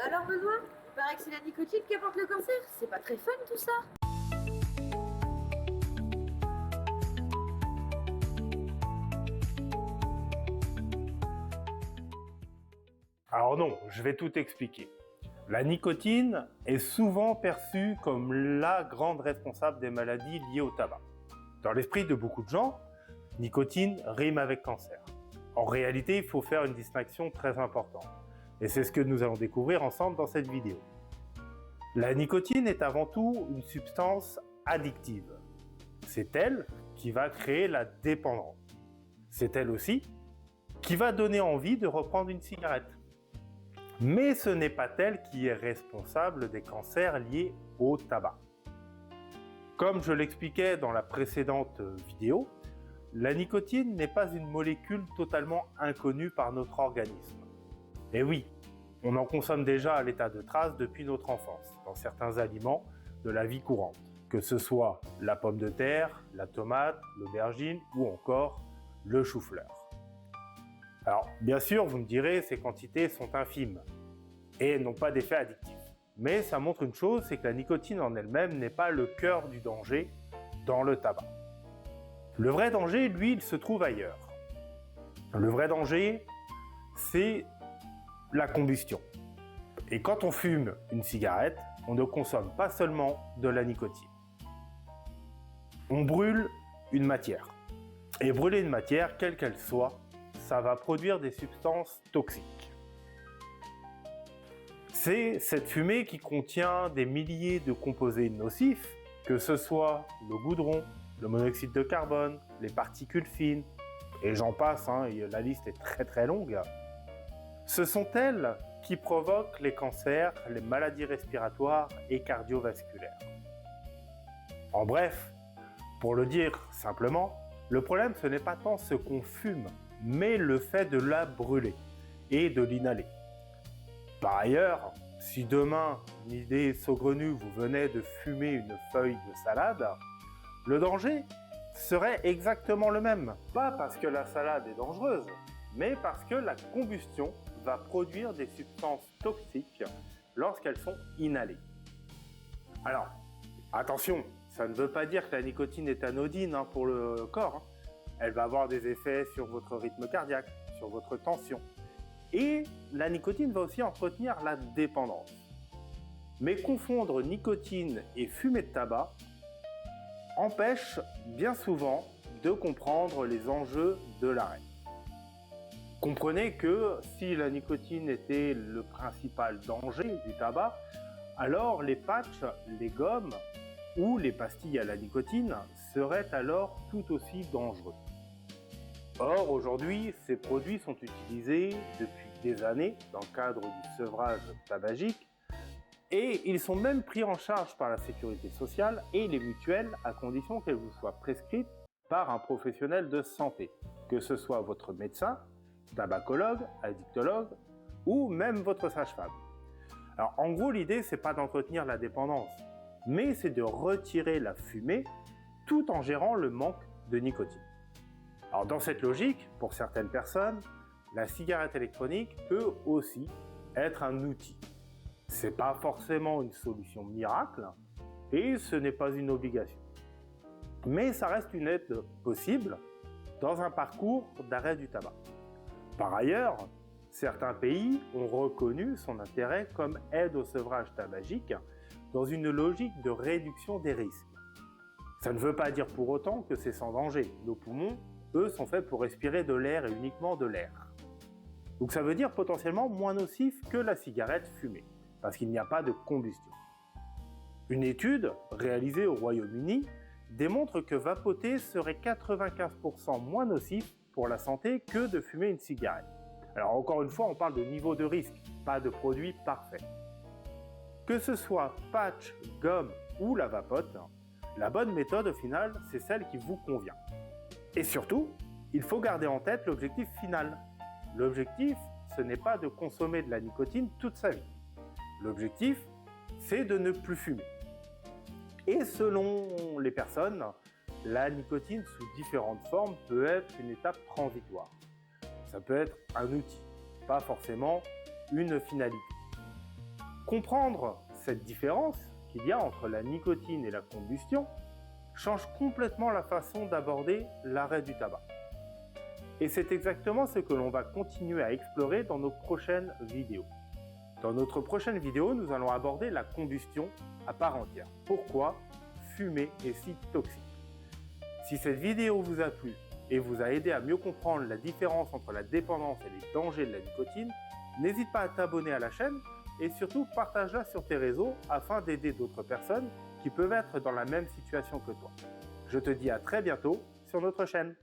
Alors Benoît, il paraît que c'est la nicotine qui apporte le cancer. C'est pas très fun tout ça. Alors non, je vais tout expliquer. La nicotine est souvent perçue comme la grande responsable des maladies liées au tabac. Dans l'esprit de beaucoup de gens, nicotine rime avec cancer. En réalité, il faut faire une distinction très importante. Et c'est ce que nous allons découvrir ensemble dans cette vidéo. La nicotine est avant tout une substance addictive. C'est elle qui va créer la dépendance. C'est elle aussi qui va donner envie de reprendre une cigarette. Mais ce n'est pas elle qui est responsable des cancers liés au tabac. Comme je l'expliquais dans la précédente vidéo, la nicotine n'est pas une molécule totalement inconnue par notre organisme. Et oui, on en consomme déjà à l'état de trace depuis notre enfance, dans certains aliments de la vie courante, que ce soit la pomme de terre, la tomate, l'aubergine ou encore le chou-fleur. Alors, bien sûr, vous me direz, ces quantités sont infimes et n'ont pas d'effet addictif. Mais ça montre une chose, c'est que la nicotine en elle-même n'est pas le cœur du danger dans le tabac. Le vrai danger, lui, il se trouve ailleurs. Le vrai danger, c'est la combustion. Et quand on fume une cigarette, on ne consomme pas seulement de la nicotine. On brûle une matière. Et brûler une matière, quelle qu'elle soit, ça va produire des substances toxiques. C'est cette fumée qui contient des milliers de composés nocifs, que ce soit le goudron, le monoxyde de carbone, les particules fines, et j'en passe, la liste est très longue. Ce sont elles qui provoquent les cancers, les maladies respiratoires et cardiovasculaires. En bref, pour le dire simplement, le problème ce n'est pas tant ce qu'on fume, mais le fait de la brûler et de l'inhaler. Par ailleurs, si demain, une idée saugrenue, vous venez de fumer une feuille de salade, le danger serait exactement le même. Pas parce que la salade est dangereuse, mais parce que la combustion va produire des substances toxiques lorsqu'elles sont inhalées. Alors, attention, ça ne veut pas dire que la nicotine est anodine pour le corps. Elle va avoir des effets sur votre rythme cardiaque, sur votre tension. Et la nicotine va aussi entretenir la dépendance. Mais confondre nicotine et fumée de tabac empêche bien souvent de comprendre les enjeux de l'arrêt. Comprenez que si la nicotine était le principal danger du tabac, alors les patchs, les gommes ou les pastilles à la nicotine seraient alors tout aussi dangereux. Or, aujourd'hui, ces produits sont utilisés depuis des années dans le cadre du sevrage tabagique et ils sont même pris en charge par la sécurité sociale et les mutuelles à condition qu'elles vous soient prescrites par un professionnel de santé, que ce soit votre médecin, tabacologue, addictologue ou même votre sage-femme. Alors en gros, l'idée c'est pas d'entretenir la dépendance, mais c'est de retirer la fumée tout en gérant le manque de nicotine. Alors dans cette logique, pour certaines personnes, la cigarette électronique peut aussi être un outil. C'est pas forcément une solution miracle et ce n'est pas une obligation. Mais ça reste une aide possible dans un parcours d'arrêt du tabac. Par ailleurs, certains pays ont reconnu son intérêt comme aide au sevrage tabagique dans une logique de réduction des risques. Ça ne veut pas dire pour autant que c'est sans danger. Nos poumons, eux, sont faits pour respirer de l'air et uniquement de l'air. Donc ça veut dire potentiellement moins nocif que la cigarette fumée, parce qu'il n'y a pas de combustion. Une étude réalisée au Royaume-Uni démontre que vapoter serait 95% moins nocif pour la santé que de fumer une cigarette. Alors encore une fois, on parle de niveau de risque, pas de produit parfait. Que ce soit patch, gomme ou la vapote, la bonne méthode au final, c'est celle qui vous convient. Et surtout, il faut garder en tête l'objectif final. L'objectif, ce n'est pas de consommer de la nicotine toute sa vie. L'objectif, c'est de ne plus fumer. Et selon les personnes, la nicotine sous différentes formes peut être une étape transitoire. Ça peut être un outil, pas forcément une finalité. Comprendre cette différence qu'il y a entre la nicotine et la combustion change complètement la façon d'aborder l'arrêt du tabac. Et c'est exactement ce que l'on va continuer à explorer dans nos prochaines vidéos. Dans notre prochaine vidéo, nous allons aborder la combustion à part entière. Pourquoi fumer est si toxique? Si cette vidéo vous a plu et vous a aidé à mieux comprendre la différence entre la dépendance et les dangers de la nicotine, n'hésite pas à t'abonner à la chaîne et surtout partage-la sur tes réseaux afin d'aider d'autres personnes qui peuvent être dans la même situation que toi. Je te dis à très bientôt sur notre chaîne.